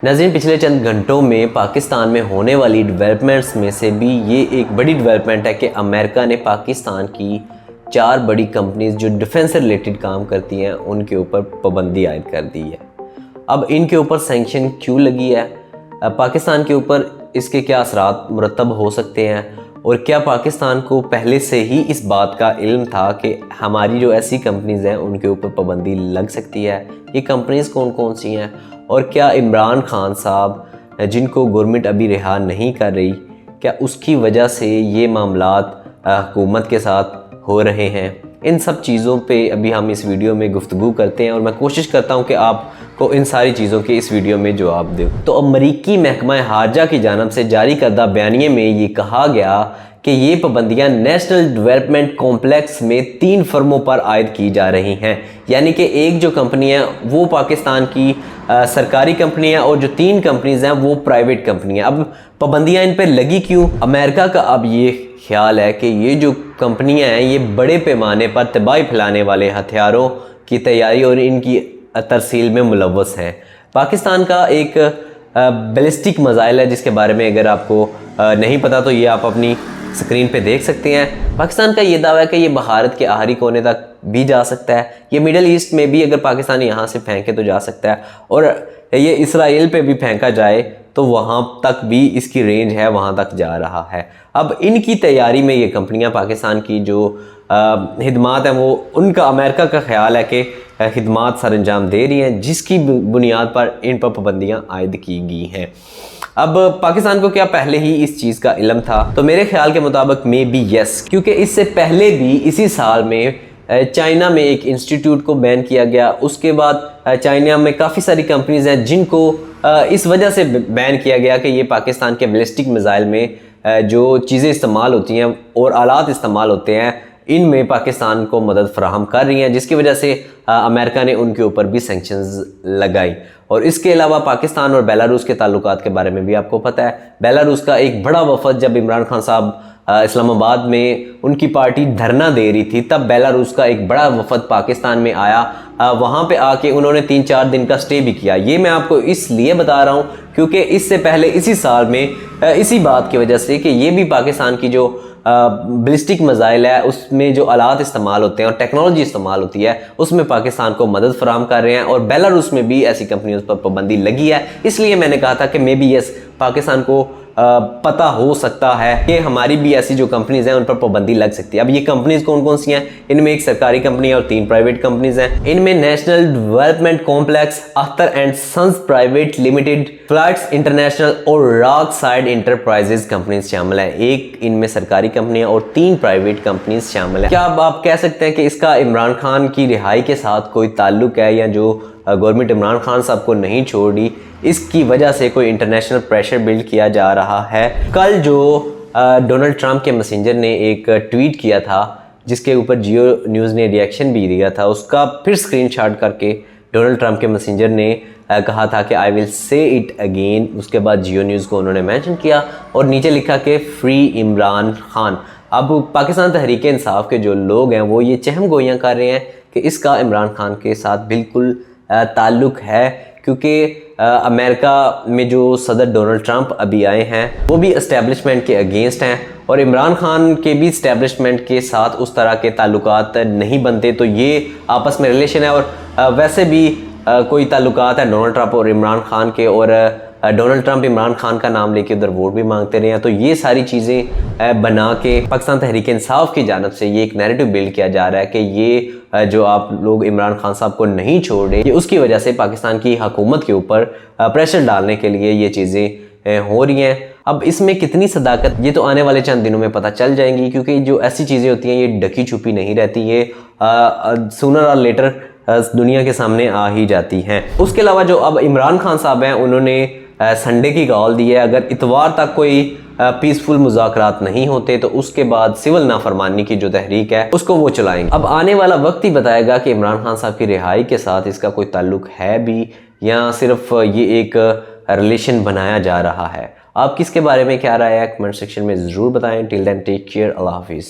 नाज़रीन, पिछले चंद घंटों में पाकिस्तान में होने वाली डेवलपमेंट्स में से भी ये एक बड़ी डेवलपमेंट है कि अमेरिका ने पाकिस्तान की 4 बड़ी कंपनीज जो डिफेंस से रिलेटेड काम करती हैं उनके ऊपर पाबंदी आयद कर दी है। अब इनके ऊपर सैंक्शन क्यों लगी है, पाकिस्तान के ऊपर इसके क्या असरात मुरतब हो सकते हैं और क्या पाकिस्तान को पहले से ही इस बात का इल्म था कि हमारी जो ऐसी कंपनीज़ हैं उनके ऊपर पाबंदी लग सकती है। ये कंपनीज़ कौन कौन सी हैं और क्या इमरान खान साहब जिनको गवर्नमेंट अभी रिहा नहीं कर रही, क्या उसकी वजह से ये मामलात हुकूमत के साथ हो रहे हैं। इन सब चीज़ों पे अभी हम इस वीडियो में गुफ्तगू करते हैं और मैं कोशिश करता हूं कि आपको इन सारी चीज़ों के इस वीडियो में जवाब दूं। तो अमरीकी महकमा हारजा की जानिब से जारी करदा बयानिए में ये कहा गया कि ये पाबंदियाँ नेशनल डेवलपमेंट कॉम्प्लेक्स में 3 फर्मों पर आयद की जा रही हैं। यानी कि एक जो कंपनी है वो पाकिस्तान की सरकारी कंपनी है और जो 3 कंपनीज़ हैं वो प्राइवेट कंपनी है। अब पाबंदियाँ इन पर लगी क्यों? अमेरिका का अब ये ख्याल है कि ये जो कंपनियां हैं ये बड़े पैमाने पर तबाही फैलाने वाले हथियारों की तैयारी और इनकी तरसील में मुलव्वस हैं। पाकिस्तान का एक बैलिस्टिक मिसाइल है जिसके बारे में अगर आपको नहीं पता तो ये आप अपनी स्क्रीन पे देख सकते हैं। पाकिस्तान का ये दावा है कि ये भारत के आखिरी कोने तक भी जा सकता है, ये मिडल ईस्ट में भी अगर पाकिस्तान यहाँ से फेंके तो जा सकता है और ये इसराइल पे भी फेंका जाए तो वहाँ तक भी इसकी रेंज है, वहाँ तक जा रहा है। अब इनकी तैयारी में ये कंपनियाँ पाकिस्तान की जो खिदमात हैं वो उनका अमेरिका का ख्याल है कि खिदमात सर अंजाम दे रही हैं जिसकी बुनियाद पर इन पर पाबंदियाँ आयद की गई हैं। अब पाकिस्तान को क्या पहले ही इस चीज़ का इल्म था? तो मेरे ख्याल के मुताबिक मे बी यस, क्योंकि इससे पहले भी इसी साल में चाइना में एक इंस्टीट्यूट को बैन किया गया। उसके बाद चाइना में काफ़ी सारी कंपनीज हैं जिनको इस वजह से बैन किया गया कि ये पाकिस्तान के बैलिस्टिक मिसाइल में जो चीज़ें इस्तेमाल होती हैं और आलात इस्तेमाल होते हैं इनमें पाकिस्तान को मदद फराहम कर रही हैं, जिसकी वजह से अमेरिका ने उनके ऊपर भी सैंक्शंस लगाई। और इसके अलावा पाकिस्तान और बेलारूस के ताल्लुकात के बारे में भी आपको पता है। बेलारूस का एक बड़ा वफद जब इमरान खान साहब इस्लामाबाद में उनकी पार्टी धरना दे रही थी तब बेलारूस का एक बड़ा वफद पाकिस्तान में आया। वहाँ पे आके उन्होंने 3-4 दिन का स्टे भी किया। ये मैं आपको इसलिए बता रहा हूँ क्योंकि इससे पहले इसी साल में इसी बात की वजह से कि ये भी पाकिस्तान की जो बैलिस्टिक मिसाइल है उसमें जो आलात इस्तेमाल होते हैं और टेक्नोलॉजी इस्तेमाल होती है उसमें पाकिस्तान को मदद फराहम कर रहे हैं और बेलारूस में भी ऐसी कंपनियों पर पाबंदी लगी है। इसलिए मैंने कहा था कि मे बी यस, पाकिस्तान को पता हो सकता है कि हमारी भी ऐसी जो कंपनीज हैं उन पर पाबंदी लग सकती है। अब ये कंपनीज कौन कौन सी हैं? इनमें एक सरकारी कंपनी है और 3 प्राइवेट कंपनीज हैं। इनमें national development complex, Akhtar and sons private limited, flights international और रॉक साइड इंटरप्राइजेज कंपनीज शामिल है। एक इनमें सरकारी कंपनी है और 3 प्राइवेट कंपनीज शामिल है। क्या अब आप कह सकते हैं कि इसका इमरान खान की रिहाई के साथ कोई ताल्लुक है या जो गवर्नमेंट इमरान खान साहब को नहीं छोड़ रही इसकी वजह से कोई इंटरनेशनल प्रेशर बिल्ड किया जा रहा है? कल जो डोनाल्ड ट्रंप के मैसेंजर ने एक ट्वीट किया था जिसके ऊपर जियो न्यूज़ ने रिएक्शन भी दिया था, उसका फिर स्क्रीनशॉट करके डोनाल्ड ट्रंप के मैसेंजर ने कहा था कि I will say it again. उसके बाद जियो न्यूज़ को उन्होंने मेंशन किया और नीचे लिखा कि फ्री इमरान खान। अब पाकिस्तान तहरीक इंसाफ के जो लोग हैं वो ये चहम गोइयाँ कर रहे हैं कि इसका इमरान खान के साथ बिल्कुल ताल्लुक़ है, क्योंकि अमेरिका में जो सदर डोनाल्ड ट्रंप अभी आए हैं वो भी एस्टेब्लिशमेंट के अगेंस्ट हैं और इमरान खान के भी एस्टेब्लिशमेंट के साथ उस तरह के ताल्लुकात नहीं बनते। तो ये आपस में रिलेशन है और वैसे भी कोई ताल्लुकात है डोनाल्ड ट्रंप और इमरान खान के, और डोनाल्ड ट्रंप इमरान खान का नाम लेके उधर वोट भी मांगते रहे हैं। तो ये सारी चीज़ें बना के पाकिस्तान तहरीक इंसाफ की जानिब से ये एक नैरेटिव बिल्ड किया जा रहा है कि ये जो आप लोग इमरान खान साहब को नहीं छोड़ रहे ये उसकी वजह से पाकिस्तान की हुकूमत के ऊपर प्रेशर डालने के लिए ये चीज़ें हो रही हैं। अब इसमें कितनी सदाकत ये तो आने वाले चंद दिनों में पता चल जाएंगी, क्योंकि जो ऐसी चीज़ें होती हैं ये ढकी छुपी नहीं रहती, ये सूनर और लेटर दुनिया के सामने आ ही जाती हैं। उसके अलावा जो अब इमरान खान साहब हैं उन्होंने संडे की कॉल दी है, अगर इतवार तक कोई पीसफुल मुज़ाकरात नहीं होते तो उसके बाद सिविल नाफरमानी की जो तहरीक है उसको वो चलाएंगे। अब आने वाला वक्त ही बताएगा कि इमरान खान साहब की रिहाई के साथ इसका कोई ताल्लुक है भी या सिर्फ ये एक रिलेशन बनाया जा रहा है। आप किसके बारे में क्या राय है कमेंट सेक्शन में ज़रूर बताएं। टिल देन टेक केयर, अल्लाह हाफिज़।